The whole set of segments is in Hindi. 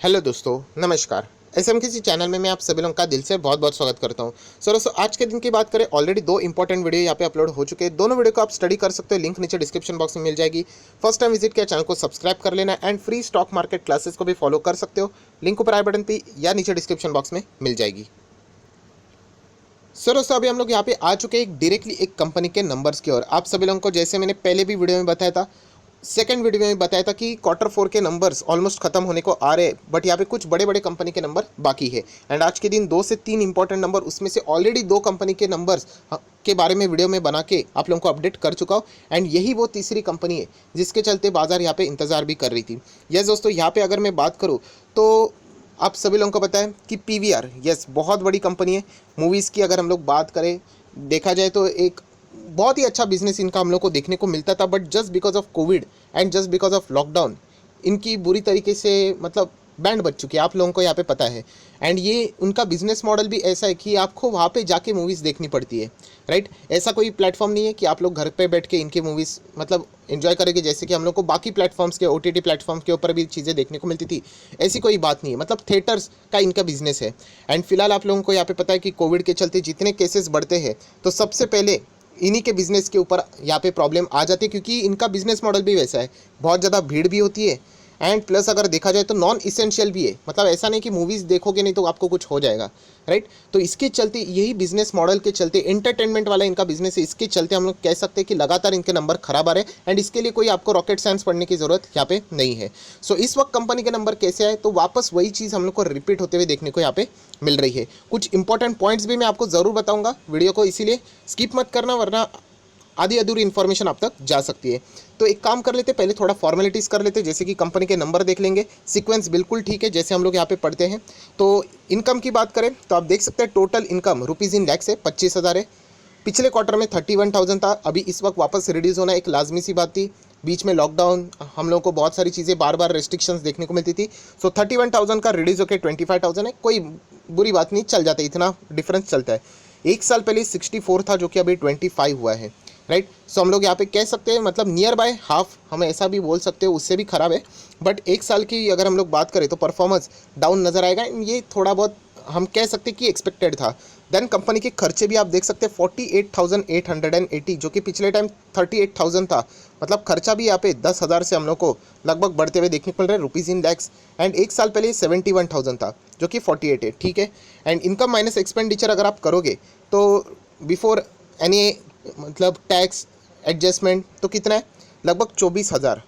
हेलो दोस्तों, नमस्कार। एसएमकेसी चैनल में मैं आप सभी लोगों का दिल से बहुत बहुत स्वागत करता हूं। सो दोस्तों, आज के दिन की बात करें, ऑलरेडी दो इंपॉर्टेंट वीडियो यहाँ पे अपलोड हो चुके हैं। दोनों वीडियो को आप स्टडी कर सकते हो, लिंक नीचे डिस्क्रिप्शन बॉक्स में मिल जाएगी। फर्स्ट टाइम विजिट किया, चैनल को सब्सक्राइब कर लेना and free stock market classes को भी फॉलो कर सकते हो। लिंक ऊपर आई बटन पर या नीचे डिस्क्रिप्शन बॉक्स में मिल जाएगी। सर दोस्तों, अभी हम लोग यहाँ पे आ चुके हैं डायरेक्टली एक कंपनी के नंबर्स की ओर। आप सभी लोगों को जैसे मैंने पहले भी वीडियो में बताया था, सेकंड वीडियो में बताया था कि क्वार्टर 4 के नंबर्स ऑलमोस्ट खत्म होने को आ रहे हैं, बट यहाँ पे कुछ बड़े बड़े कंपनी के नंबर बाकी है। एंड आज के दिन 2 से 3 इंपॉर्टेंट नंबर, उसमें से ऑलरेडी 2 कंपनी के नंबर्स के बारे में वीडियो में बना के आप लोगों को अपडेट कर चुका हूँ। एंड यही वो तीसरी कंपनी है जिसके चलते बाजार यहाँ पे इंतजार भी कर रही थी। यस दोस्तों, यहाँ पे अगर मैं बात करूँ तो आप सभी लोगों को पता है कि पीवीआर, यस, बहुत बड़ी कंपनी है। मूवीज़ की अगर हम लोग बात करें, देखा जाए तो एक बहुत ही अच्छा बिजनेस इनका हम लोग को देखने को मिलता था, but just because of Covid and just because of lockdown इनकी बुरी तरीके से मतलब बैंड बज चुकी है, आप लोगों को यहाँ पे पता है। एंड ये उनका बिजनेस मॉडल भी ऐसा है कि आपको वहाँ पे जाके मूवीज़ देखनी पड़ती है, राइट। ऐसा कोई प्लेटफॉर्म नहीं है कि आप लोग घर पे बैठ के इनकी मूवीज़ मतलब एंजॉय करेंगे, जैसे कि हम लोग को बाकी प्लेटफॉर्म्स के ओटीटी प्लेटफॉर्म्स के ऊपर भी चीज़ें देखने को मिलती थी। ऐसी कोई बात नहीं है, मतलब थिएटर्स का इनका बिजनेस है। एंड फिलहाल आप लोगों को यहाँ पे पता है कि कोविड के चलते जितने केसेस बढ़ते हैं, तो सबसे पहले इन्हीं के बिज़नेस के ऊपर यहाँ पे प्रॉब्लम आ जाती है, क्योंकि इनका बिज़नेस मॉडल भी वैसा है। बहुत ज़्यादा भीड़ भी होती है एंड प्लस अगर देखा जाए तो नॉन इसेंशियल भी है, मतलब ऐसा नहीं कि मूवीज़ देखोगे नहीं तो आपको कुछ हो जाएगा, राइट। तो इसके चलते, यही बिजनेस मॉडल के चलते, एंटरटेनमेंट वाला इनका बिजनेस है, इसके चलते हम लोग कह सकते हैं कि लगातार इनके नंबर खराब आ रहे हैं। एंड इसके लिए कोई आपको रॉकेट साइंस पढ़ने की ज़रूरत यहाँ पे नहीं है। सो इस वक्त कंपनी के नंबर कैसे आए, तो वापस वही चीज़ हम लोग को रिपीट होते हुए देखने को यहाँ पे मिल रही है। कुछ इंपॉर्टेंट पॉइंट्स भी मैं आपको ज़रूर बताऊँगा वीडियो को, इसीलिए स्किप मत करना, वरना आधी अधूरी इन्फॉर्मेशन आप तक जा सकती है। तो एक काम कर लेते, पहले थोड़ा फॉर्मेलिटीज़ कर लेते, जैसे कि कंपनी के नंबर देख लेंगे। सीक्वेंस बिल्कुल ठीक है जैसे हम लोग यहाँ पे पढ़ते हैं। तो इनकम की बात करें तो आप देख सकते हैं total income rupees in lakhs है, 25,000 है। पिछले क्वार्टर में 31,000 था, अभी इस वक्त वापस रिड्यूस होना एक लाजमी सी बात थी। बीच में लॉकडाउन, हम लोगों को बहुत सारी चीज़ें बार बार रेस्ट्रिक्शंस देखने को मिलती थी। सो 31,000 का रिड्यूस होकर 25,000 है, कोई बुरी बात नहीं, चल जाता है, इतना डिफरेंस चलता है। एक साल पहले 64 था, जो कि अभी 25 हुआ है, राइट। सो हम लोग यहाँ पे कह सकते हैं मतलब नियर बाय हाफ, हम ऐसा भी बोल सकते हैं, उससे भी ख़राब है। बट एक साल की अगर हम लोग बात करें तो परफॉर्मेंस डाउन नज़र आएगा, ये थोड़ा बहुत हम कह सकते हैं कि एक्सपेक्टेड था। देन कंपनी के खर्चे भी आप देख सकते हैं 48,880, जो कि पिछले टाइम 38,000 था। मतलब खर्चा भी यहाँ पे 10,000 से हम लोग को लगभग बढ़ते हुए देखने को मिल रहा है रुपीज़ इन लैक्स। एंड एक साल पहले 71,000 था, जो कि 48 है, ठीक है। एंड इनकम माइनस एक्सपेंडिचर अगर आप करोगे तो बिफोर एनी मतलब टैक्स एडजस्टमेंट तो कितना है, लगभग 24,000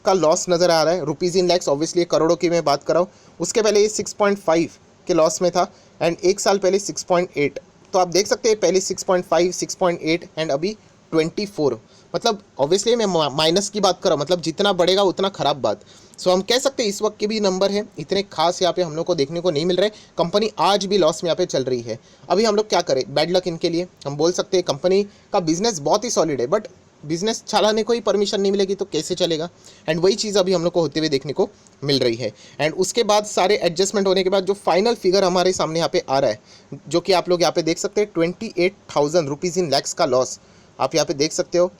का लॉस नज़र आ रहा है रुपीज़ इन लैक्स। ऑब्वियसली करोड़ों की मैं बात कर रहा हूँ। उसके पहले ये 6.5 के लॉस में था एंड एक साल पहले 6.8। तो आप देख सकते हैं पहले 6.5, 6.8 एंड अभी 24। मतलब ऑब्वियसली मैं माइनस की बात कर रहा हूँ, मतलब जितना बढ़ेगा उतना ख़राब बात। सो हम कह सकते हैं इस वक्त के भी नंबर हैं इतने खास यहाँ पे हम लोग को देखने को नहीं मिल रहे। कंपनी आज भी लॉस में यहाँ पे चल रही है। अभी हम लोग क्या करें, बैड लक इनके लिए हम बोल सकते हैं। कंपनी का बिजनेस बहुत ही सॉलिड है, बट बिजनेस चलाने को ही परमिशन नहीं मिलेगी तो कैसे चलेगा। एंड वही चीज़ अभी हम लोग को होते हुए देखने को मिल रही है। एंड उसके बाद सारे एडजस्टमेंट होने के बाद जो फाइनल फिगर हमारे सामने यहाँ पे आ रहा है, जो कि आप लोग यहाँ पे देख सकते हैं 28,000 रुपीज़ इन लैक्स का लॉस आप यहाँ पे देख सकते हो।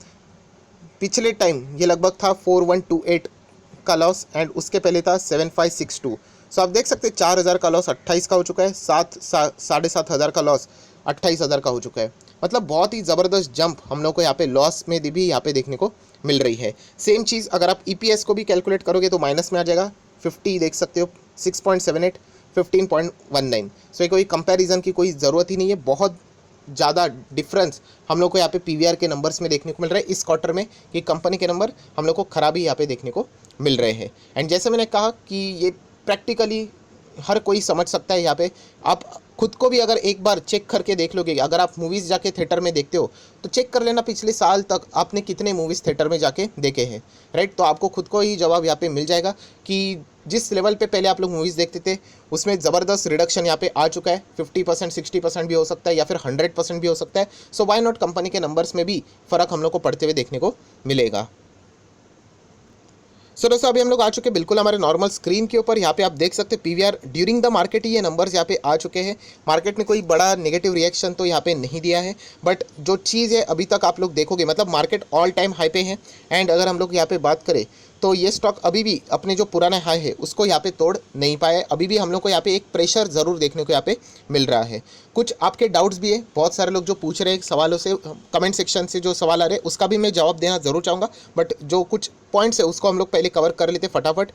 पिछले टाइम ये लगभग था 4128 का लॉस एंड उसके पहले था 7562। सो आप देख सकते हैं 4,000 का लॉस 28 का हो चुका है, 7,500 का लॉस 28,000 का हो चुका है। मतलब बहुत ही ज़बरदस्त जंप हम लोग को यहाँ पे लॉस में भी यहाँ पे देखने को मिल रही है। सेम चीज़ अगर आप ईपीएस को भी कैलकुलेट करोगे तो माइनस में आ जाएगा, 50 देख सकते हो, 6.78, 15.19। सो ये कोई कंपैरिजन की कोई ज़रूरत ही नहीं है। बहुत ज़्यादा डिफरेंस हम लोग को यहाँ पे पीवीआर के नंबर्स में देखने को मिल रहा है इस क्वार्टर में, कि कंपनी के नंबर हम लोग को खराबी यहाँ पे देखने को मिल रहे हैं। एंड जैसे मैंने कहा कि ये प्रैक्टिकली हर कोई समझ सकता है। यहाँ पे आप खुद को भी अगर एक बार चेक करके देख लोगे, अगर आप मूवीज़ जाके थिएटर में देखते हो तो चेक कर लेना पिछले साल तक आपने कितने मूवीज़ थिएटर में जाके देखे हैं, राइट। तो आपको खुद को ही जवाब यहाँ पे मिल जाएगा कि जिस लेवल पे पहले आप लोग मूवीज़ देखते थे उसमें ज़बरदस्त रिडक्शन यहाँ पे आ चुका है। 50%, 60% भी हो सकता है या फिर 100% भी हो सकता है। सो वाई नॉट, कंपनी के नंबर्स में भी फ़र्क हम लोग को पड़ते हुए देखने को मिलेगा। सो दोस्तों, अभी हम लोग आ चुके हैं बिल्कुल हमारे नॉर्मल स्क्रीन के ऊपर। यहाँ पे आप देख सकते हैं पीवीआर ड्यूरिंग द मार्केट ही ये नंबर्स यहाँ पे आ चुके हैं। मार्केट ने कोई बड़ा नेगेटिव रिएक्शन तो यहाँ पे नहीं दिया है, बट जो चीज़ है अभी तक आप लोग देखोगे, मतलब मार्केट ऑल टाइम हाई पे है। एंड अगर हम लोग यहाँ पे बात करें तो ये स्टॉक अभी भी अपने जो पुराना हाई है उसको यहाँ पे तोड़ नहीं पाया है। अभी भी हम लोग को यहाँ पे एक प्रेशर ज़रूर देखने को यहाँ पे मिल रहा है। कुछ आपके डाउट्स भी है, बहुत सारे लोग जो पूछ रहे हैं सवालों से, कमेंट सेक्शन से जो सवाल आ रहे हैं उसका भी मैं जवाब देना ज़रूर चाहूँगा, बट जो कुछ पॉइंट्स है उसको हम लोग पहले कवर कर लेते फटाफट।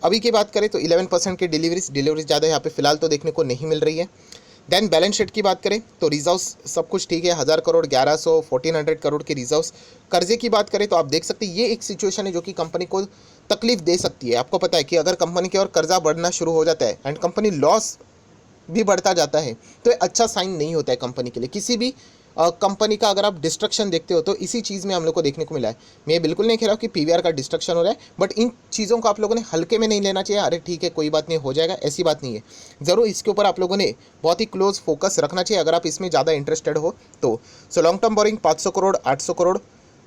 अभी की बात करें तो 11% की डिलीवरीज ज़्यादा यहाँ पे फिलहाल तो देखने को नहीं मिल रही है। देन बैलेंस शीट की बात करें तो रिजर्व्स सब कुछ ठीक है, 1000 करोड़, 1100, 1400 करोड़ के रिजर्व्स। कर्जे की बात करें तो आप देख सकते हैं ये एक सिचुएशन है जो कि कंपनी को तकलीफ दे सकती है। आपको पता है कि अगर कंपनी की और कर्जा बढ़ना शुरू हो जाता है एंड कंपनी लॉस भी बढ़ता जाता है तो ये अच्छा साइन नहीं होता है कंपनी के लिए। किसी भी कंपनी का अगर आप डिस्ट्रक्शन देखते हो तो इसी चीज़ में हम लोग को देखने को मिला है। मैं ये बिल्कुल नहीं कह रहा हूँ कि पीवीआर का डिस्ट्रक्शन हो रहा है, बट इन चीज़ों को आप लोगों ने हल्के में नहीं लेना चाहिए। अरे ठीक है कोई बात नहीं हो जाएगा, ऐसी बात नहीं है। ज़रूर इसके ऊपर आप लोगों ने बहुत ही क्लोज फोकस रखना चाहिए अगर आप इसमें ज़्यादा इंटरेस्टेड हो तो। Long term borrowing 500 crore, 800 crore,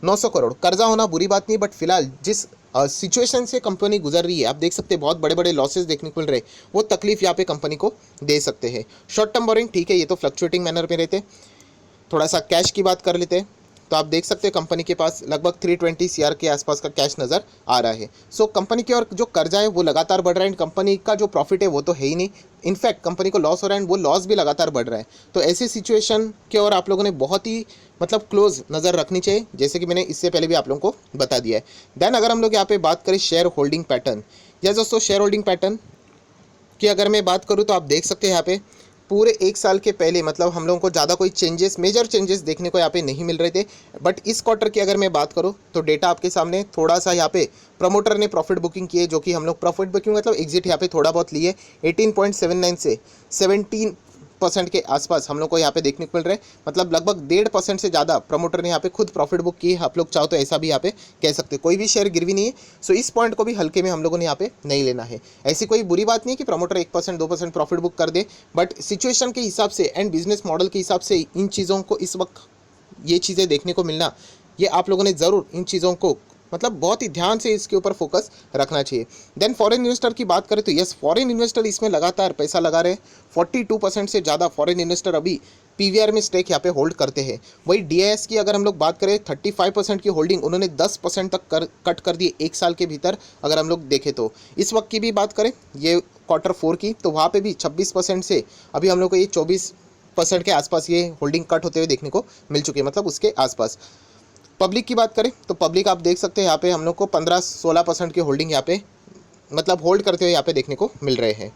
900 crore कर्जा होना बुरी बात नहीं, बट फिलहाल जिस सिचुएशन से कंपनी गुजर रही है आप देख सकते हैं बहुत बड़े बड़े लॉसेस देखने को मिल रहे हैं, वो तकलीफ यहाँ पे कंपनी को दे सकते हैं। शॉर्ट टर्म बोरिंग ठीक है, ये तो फ्लक्चुएटिंग मैनर में रहते हैं। थोड़ा सा कैश की बात कर लेते हैं तो आप देख सकते हैं कंपनी के पास लगभग 320 सीआर के आसपास का कैश नज़र आ रहा है। कंपनी की और जो कर्जा है वो लगातार बढ़ रहा है एंड कंपनी का जो प्रॉफिट है वो तो है ही नहीं। इनफैक्ट कंपनी को लॉस हो रहा है एंड वो लॉस भी लगातार बढ़ रहा है। तो ऐसी सिचुएशन के और आप लोगों ने बहुत ही क्लोज नज़र रखनी चाहिए, जैसे कि मैंने इससे पहले भी आप लोगों को बता दिया है। देन अगर हम लोग यहाँ पे बात करें शेयर होल्डिंग पैटर्न, या दोस्तों शेयर होल्डिंग पैटर्न की अगर मैं बात करूँ तो आप देख सकते हैं यहाँ पे पूरे एक साल के पहले हम लोगों को ज़्यादा कोई मेजर चेंजेस देखने को यहाँ पे नहीं मिल रहे थे। बट इस क्वार्टर की अगर मैं बात करूँ तो डेटा आपके सामने थोड़ा सा यहाँ पे प्रमोटर ने प्रॉफिट बुकिंग की है, जो कि हम लोग प्रॉफिट बुकिंग एग्जिट यहाँ पे थोड़ा बहुत लिए 18.79 से 17% के आसपास हम लोग को यहाँ पे देखने को मिल रहा है। लगभग 1.5% से ज़्यादा प्रमोटर ने यहाँ पे खुद प्रॉफिट बुक की है। आप लोग चाहो तो ऐसा भी यहाँ पे कह सकते हैं, कोई भी शेयर गिरवी नहीं है। इस पॉइंट को भी हल्के में हम लोगों ने यहाँ पे नहीं लेना है। ऐसी कोई बुरी बात नहीं है कि प्रमोटर 1% 2% प्रॉफिट बुक कर दे, बट सिचुएशन के हिसाब से एंड बिजनेस मॉडल के हिसाब से इन चीज़ों को इस वक्त ये चीज़ें देखने को मिलना, ये आप लोगों ने ज़रूर इन चीज़ों को बहुत ही ध्यान से इसके ऊपर फोकस रखना चाहिए। देन फॉरेन इन्वेस्टर की बात करें तो यस, फॉरेन इन्वेस्टर इसमें लगातार पैसा लगा रहे हैं। 42% से ज़्यादा फॉरेन इन्वेस्टर अभी पीवीआर में स्टेक यहाँ पे होल्ड करते हैं। वही डीआईएस की अगर हम लोग बात करें 35% की होल्डिंग उन्होंने 10% तक कट कर दी एक साल के भीतर। अगर हम लोग देखें तो इस वक्त की भी बात करें ये Q4 की, तो वहाँ पे भी 26% से अभी हम लोग को ये 24% के आसपास ये होल्डिंग कट होते हुए देखने को मिल चुकी है, उसके आसपास। पब्लिक की बात करें तो पब्लिक आप देख सकते हैं यहाँ पे हम लोग को 15-16% की होल्डिंग यहाँ पे होल्ड करते हुए यहाँ पे देखने को मिल रहे हैं।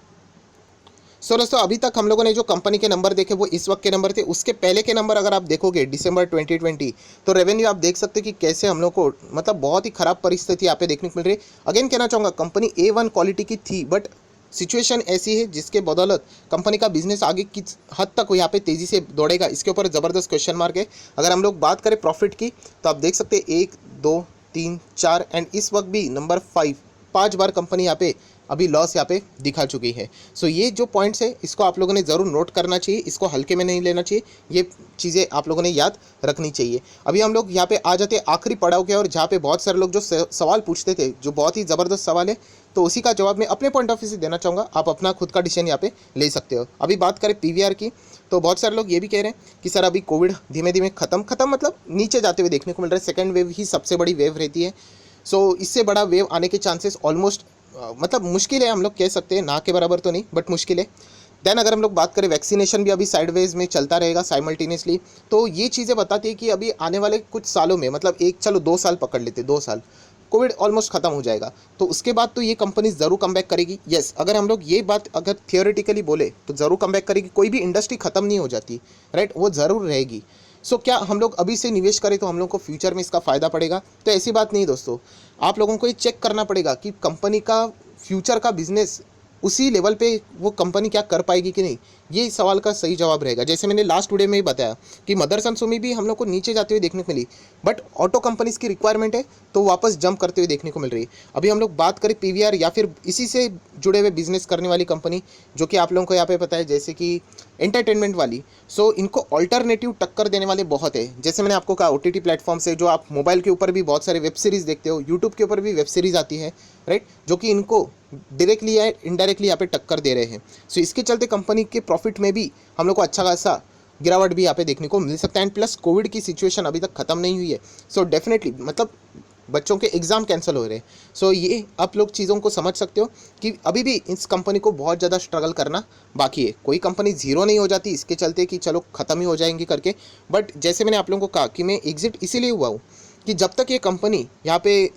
दोस्तों अभी तक हम लोगों ने जो कंपनी के नंबर देखे वो इस वक्त के नंबर थे। उसके पहले के नंबर अगर आप देखोगे दिसंबर 2020 तो रेवेन्यू आप देख सकते हैं कि कैसे हम लोग को बहुत ही खराब परिस्थिति यहाँ पे देखने को मिल रही है। अगेन कहना चाहूँगा कंपनी A1 क्वालिटी की थी, बट सिचुएशन ऐसी है जिसके बदौलत कंपनी का बिजनेस आगे किस हद तक यहाँ पे तेज़ी से दौड़ेगा, इसके ऊपर ज़बरदस्त क्वेश्चन मार्क है। अगर हम लोग बात करें प्रॉफिट की तो आप देख सकते हैं 1, 2, 3, 4 एंड इस वक्त भी नंबर 5 बार कंपनी यहाँ पे अभी लॉस यहाँ पे दिखा चुकी है। ये जो पॉइंट्स है इसको आप लोगों ने ज़रूर नोट करना चाहिए, इसको हल्के में नहीं लेना चाहिए, ये चीज़ें आप लोगों ने याद रखनी चाहिए। अभी हम लोग यहाँ पे आ जाते हैं आखिरी पड़ाव के, और जहाँ पे बहुत सारे लोग जो सवाल पूछते थे जो बहुत ही ज़बरदस्त सवाल है, तो उसी का जवाब मैं अपने पॉइंट ऑफ व्यू से देना चाहूँगा। आप अपना खुद का डिसीजन यहाँ पे ले सकते हो। अभी बात करें पीवीआर की तो बहुत सारे लोग ये भी कह रहे हैं कि सर अभी कोविड धीमे धीमे खत्म नीचे जाते हुए देखने को मिल रहा है। सेकेंड वेव ही सबसे बड़ी वेव रहती है। इससे बड़ा वेव आने के चांसेस ऑलमोस्ट मुश्किल है, हम लोग कह सकते हैं, ना के बराबर तो नहीं बट मुश्किल है। देन अगर हम लोग बात करें वैक्सीनेशन भी अभी साइडवेज में चलता रहेगा साइमल्टेनियसली, तो ये चीज़ें बताती है कि अभी आने वाले कुछ सालों में 2 साल पकड़ लेते, 2 साल कोविड ऑलमोस्ट खत्म हो जाएगा, तो उसके बाद तो ये कंपनी ज़रूर कम बैक करेगी। यस, अगर हम लोग ये बात अगर थियोरेटिकली बोले तो ज़रूर कम बैक करेगी। कोई भी इंडस्ट्री ख़त्म नहीं हो जाती, राइट, वो ज़रूर रहेगी। क्या हम लोग अभी से निवेश करें तो हम लोग को फ्यूचर में इसका फ़ायदा पड़ेगा? तो ऐसी बात नहीं दोस्तों, आप लोगों को ये चेक करना पड़ेगा कि कंपनी का फ्यूचर का बिजनेस उसी लेवल पे वो कंपनी क्या कर पाएगी कि नहीं, ये सवाल का सही जवाब रहेगा। जैसे मैंने लास्ट वीडियो में ही बताया कि मदरसन सुमी भी हम लोग को नीचे जाते हुए देखने को मिली, बट ऑटो कंपनीज की रिक्वायरमेंट है तो वापस जंप करते हुए देखने को मिल रही है। अभी हम लोग बात करें पीवीआर या फिर इसी से जुड़े हुए बिजनेस करने वाली कंपनी जो कि आप लोगों को यहाँ पे पता है, जैसे कि एंटरटेनमेंट वाली, इनको ऑल्टरनेटिव टक्कर देने वाले बहुत है। जैसे मैंने आपको कहा OTT प्लेटफॉर्म से जो आप मोबाइल के ऊपर भी बहुत सारे वेब सीरीज़ देखते हो, यूट्यूब के ऊपर भी वेब सीरीज़ आती है, राइट, जो कि इनको डायरेक्टली या इनडायरेक्टली यहाँ पे टक्कर दे रहे हैं। इसके चलते कंपनी के प्रॉफिट में भी हम लोग को अच्छा खासा गिरावट भी यहाँ पे देखने को मिल सकता है। एंड प्लस कोविड की सिचुएशन अभी तक ख़त्म नहीं हुई है। डेफिनेटली बच्चों के एग्ज़ाम कैंसिल हो रहे हैं। सो ये आप लोग चीज़ों को समझ सकते हो कि अभी भी इस कंपनी को बहुत ज़्यादा स्ट्रगल करना बाकी है। कोई कंपनी ज़ीरो नहीं हो जाती इसके चलते कि चलो ख़त्म ही हो जाएंगी करके। बट जैसे मैंने आप लोगों को कहा कि मैं एग्ज़िट इसीलिए हुआ हूँ कि जब तक ये कंपनी यहाँ पे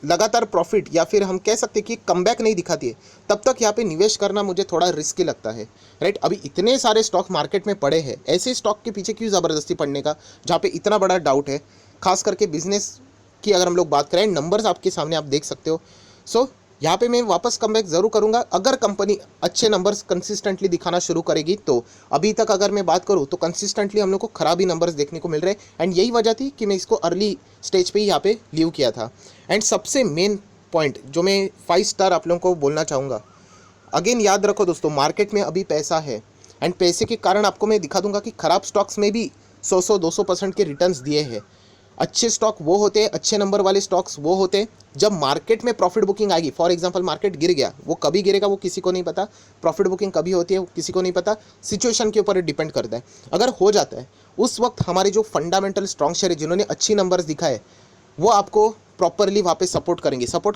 लगातार प्रॉफिट या फिर हम कह सकते हैं कि कमबैक नहीं दिखाती है, तब तक यहाँ पे निवेश करना मुझे थोड़ा रिस्की लगता है, राइट। अभी इतने सारे स्टॉक मार्केट में पड़े हैं, ऐसे स्टॉक के पीछे क्यों ज़बरदस्ती पड़ने का जहाँ पे इतना बड़ा डाउट है। खास करके बिजनेस की अगर हम लोग बात करें, नंबर्स आपके सामने आप देख सकते हो। सो यहाँ पे मैं वापस कमबैक ज़रूर करूँगा अगर कंपनी अच्छे नंबर्स कंसिस्टेंटली दिखाना शुरू करेगी तो। अभी तक अगर मैं बात करूँ तो कंसिस्टेंटली हम लोग को ख़राब ही नंबर्स देखने को मिल रहे हैं, एंड यही वजह थी कि मैं इसको अर्ली स्टेज पे ही यहाँ पे लीव किया था। एंड सबसे मेन पॉइंट जो मैं 5 स्टार आप लोगों को बोलना चाहूँगा, अगेन याद रखो दोस्तों, मार्केट में अभी पैसा है, एंड पैसे के कारण आपको मैं दिखा दूंगा कि ख़राब स्टॉक्स में भी 100-200% के रिटर्न्स दिए हैं। अच्छे स्टॉक वो होते हैं, अच्छे नंबर वाले स्टॉक्स वो होते हैं जब मार्केट में प्रॉफिट बुकिंग आएगी। फॉर एग्जांपल मार्केट गिर गया, वो कभी गिरेगा वो किसी को नहीं पता, प्रॉफिट बुकिंग कभी होती है वो किसी को नहीं पता, सिचुएशन के ऊपर डिपेंड करता है। अगर हो जाता है उस वक्त हमारे जो फंडामेंटल स्ट्रॉन्ग शेयर है जिन्होंने अच्छी नंबर्स दिखाए वो आपको प्रॉपरली वहाँ पे सपोर्ट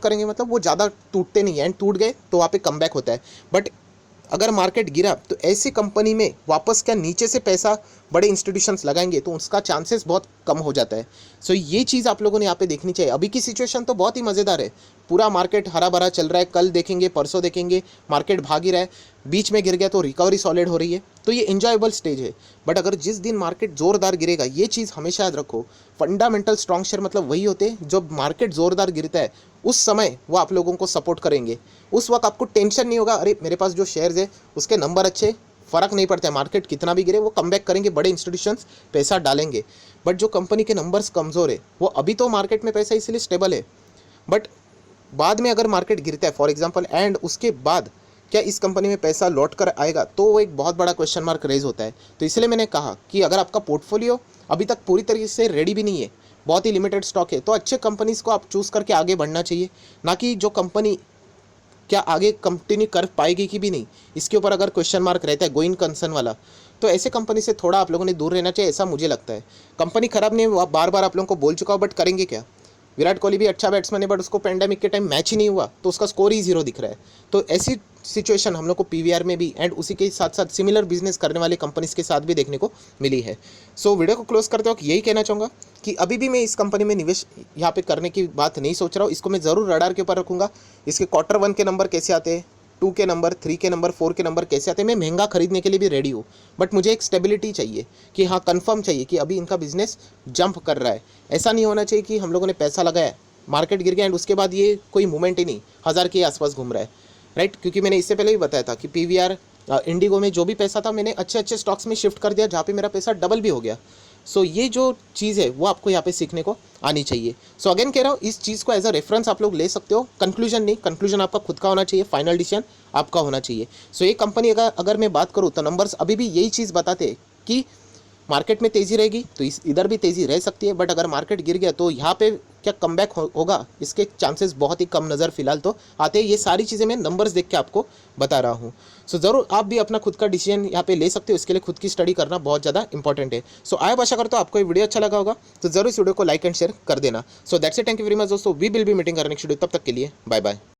करेंगे मतलब वो ज़्यादा टूटते नहीं हैं, एंड टूट गए तो वहाँ पे कमबैक होता है। बट अगर मार्केट गिरा तो ऐसी कंपनी में वापस क्या नीचे से पैसा बड़े इंस्टीट्यूशंस लगाएंगे तो उसका चांसेस बहुत कम हो जाता है। सो ये चीज़ आप लोगों ने यहाँ पे देखनी चाहिए। अभी की सिचुएशन तो बहुत ही मज़ेदार है, पूरा मार्केट हरा भरा चल रहा है, कल देखेंगे परसों देखेंगे मार्केट भाग ही रहा है, बीच में गिर गया तो रिकवरी सॉलिड हो रही है, तो ये इंजॉयबल स्टेज है। बट अगर जिस दिन मार्केट ज़ोरदार गिरेगा, ये चीज़ हमेशा याद रखो, फंडामेंटल स्ट्रॉन्ग शेयर मतलब वही होते हैं जब मार्केट ज़ोरदार गिरता है उस समय वो आप लोगों को सपोर्ट करेंगे। उस वक्त आपको टेंशन नहीं होगा, अरे मेरे पास जो शेयर्स है उसके नंबर अच्छे, फ़र्क नहीं पड़ता है मार्केट कितना भी गिरे, वो कमबैक करेंगे, बड़े इंस्टीट्यूशंस पैसा डालेंगे। बट जो कंपनी के नंबर्स कमज़ोर है वो अभी तो मार्केट में पैसा इसलिए स्टेबल है, बट बाद में अगर मार्केट गिरता है फॉर एग्जांपल, एंड उसके बाद क्या इस कंपनी में पैसा लौट कर आएगा, तो वो एक बहुत बड़ा क्वेश्चन मार्क रेज होता है। तो इसलिए मैंने कहा कि अगर आपका पोर्टफोलियो अभी तक पूरी तरीके से रेडी भी नहीं है, बहुत ही लिमिटेड स्टॉक है, तो अच्छे कंपनीज़ को आप चूज़ करके आगे बढ़ना चाहिए, ना कि जो कंपनी क्या आगे कंटिन्यू कर पाएगी कि भी नहीं, इसके ऊपर अगर क्वेश्चन मार्क रहता है गोइंग कंसर्न वाला, तो ऐसे कंपनी से थोड़ा आप लोगों ने दूर रहना चाहिए, ऐसा मुझे लगता है। कंपनी खराब नहीं है, बार बार आप लोगों को बोल चुका हूँ, बट करेंगे क्या। विराट कोहली भी अच्छा बैट्समैन है, बट उसको पेंडेमिक के टाइम मैच ही नहीं हुआ तो उसका स्कोर ही 0 दिख रहा है। तो ऐसी सिचुएशन हम लोग को पीवीआर में भी एंड उसी के साथ साथ सिमिलर बिजनेस करने वाले कंपनीज के साथ भी देखने को मिली है। सो वीडियो को क्लोज करते वक्त यही कहना चाहूँगा कि अभी भी मैं इस कंपनी में निवेश यहाँ पे करने की बात नहीं सोच रहा हूँ, इसको मैं ज़रूर रडार के ऊपर रखूँगा। इसके Q1 के नंबर कैसे आते हैं, 2 के नंबर, 3 के नंबर, 4 के नंबर कैसे आते हैं, मैं महंगा खरीदने के लिए भी रेडी हूँ, बट मुझे एक स्टेबिलिटी चाहिए कि हाँ कंफर्म चाहिए कि अभी इनका बिजनेस जंप कर रहा है। ऐसा नहीं होना चाहिए कि हम लोगों ने पैसा लगाया, मार्केट गिर गया एंड उसके बाद ये कोई मूवमेंट ही नहीं, 1000 के आसपास घूम रहा है, राइट। क्योंकि मैंने इससे पहले भी बताया था कि पीवीआर इंडिगो में जो भी पैसा था मैंने अच्छे अच्छे स्टॉक्स में शिफ्ट कर दिया जहाँ पे मेरा पैसा डबल भी हो गया। सो ये जो चीज़ है वो आपको यहाँ पे सीखने को आनी चाहिए। सो अगेन कह रहा हूँ, इस चीज़ को एज अ रेफरेंस आप लोग ले सकते हो, कंक्लूजन नहीं, कंक्लूजन आपका खुद का होना चाहिए, फाइनल डिसीजन आपका होना चाहिए। सो ये कंपनी अगर मैं बात करूँ तो नंबर्स अभी भी यही चीज़ बताते हैं कि मार्केट में तेज़ी रहेगी तो इधर भी तेज़ी रह सकती है, बट अगर मार्केट गिर गया तो यहाँ पे क्या कमबैक होगा, इसके चांसेस बहुत ही कम नज़र फिलहाल तो आते हैं। ये सारी चीज़ें मैं नंबर्स देख के आपको बता रहा हूँ। सो ज़रूर आप भी अपना खुद का डिसीजन यहाँ पे ले सकते हो, इसके लिए खुद की स्टडी करना बहुत ज़्यादा इंपॉर्टेंट है। सो आशा करता हूँ आपको ये वीडियो अच्छा लगा होगा, तो ज़रूर इस वीडियो को लाइक एंड शेयर कर देना। So that's it, thank you very much दोस्तों, we will be meeting next video, तब तक के लिए बाय बाय।